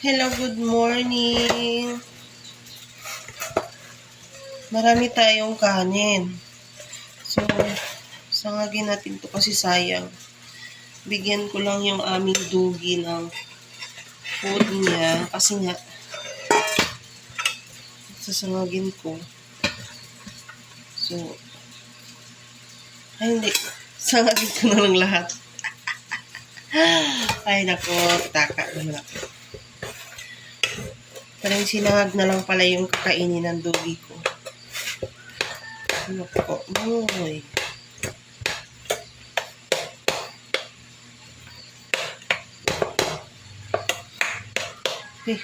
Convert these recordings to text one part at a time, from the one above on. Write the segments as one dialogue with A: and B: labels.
A: Hello, good morning. Marami tayong kanin. So, sangagin natin to kasi sayang. Bigyan ko lang yung aming dugi ng food niya kasi nga sasangagin ko. So, ay hindi. Sangagin ko na lang lahat. Ay nako, taka naman ako. Parang sinangag na lang pala yung kakainin ng dugi ko. Ano po? Uy. Okay.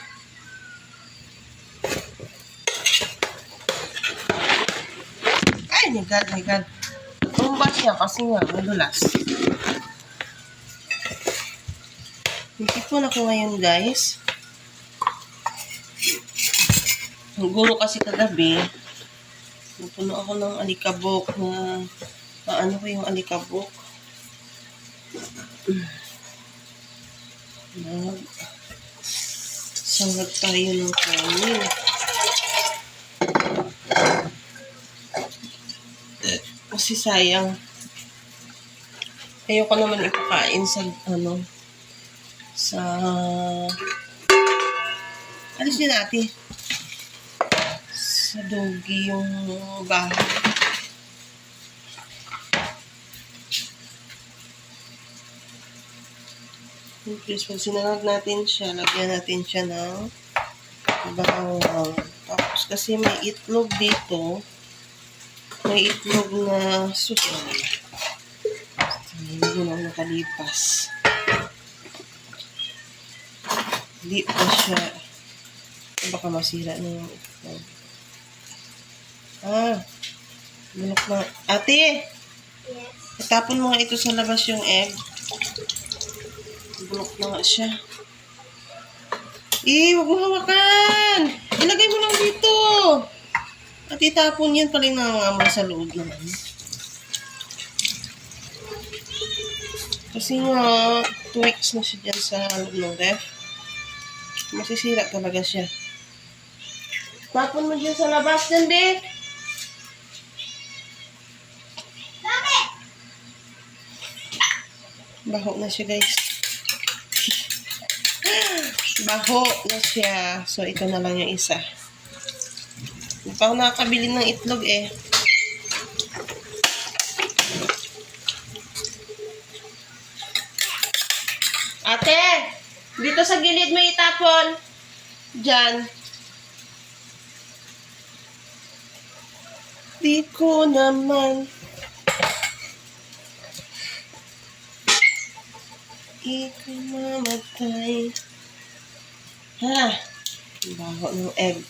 A: Ay, my God, my God. Tumba siya kasi nga, madulas. Nagtipon ako ngayon, guys. Guro kasi kagabi, napuno ako ng alikabok na ano ko yung alikabok. Sangag tayo ng kanin. Kasi sayang. Ayoko naman ipakain sa alis niya natin. Sa dugi yung bahay. Please, pag sinangag natin siya, lagyan natin siya ng bawang. Tapos kasi may itlog dito. May itlog na susunod. Hindi mo na nakalipas. Hindi pa siya. Baka masira na yung itlog. Bulok na. Ate! Yes. Itapon mo nga ito sa labas yung egg. Bulok na nga siya. Huwag mo hawakan! Ilagay mo lang dito! At itapon yan pala yung nangangamoy sa loob naman. Kasi nga, 2 weeks na siya dyan sa loob ng ref. Masisira talaga siya. Tapon mo dyan sa labas, Dende! Baho na siya, guys. Baho na siya. So, ito na lang yung isa. Hindi pa ako nakakabili ng itlog eh. Ate! Dito sa gilid mo itapon. Diyan. Di ko naman ikaw mamatay. Baho ng egg.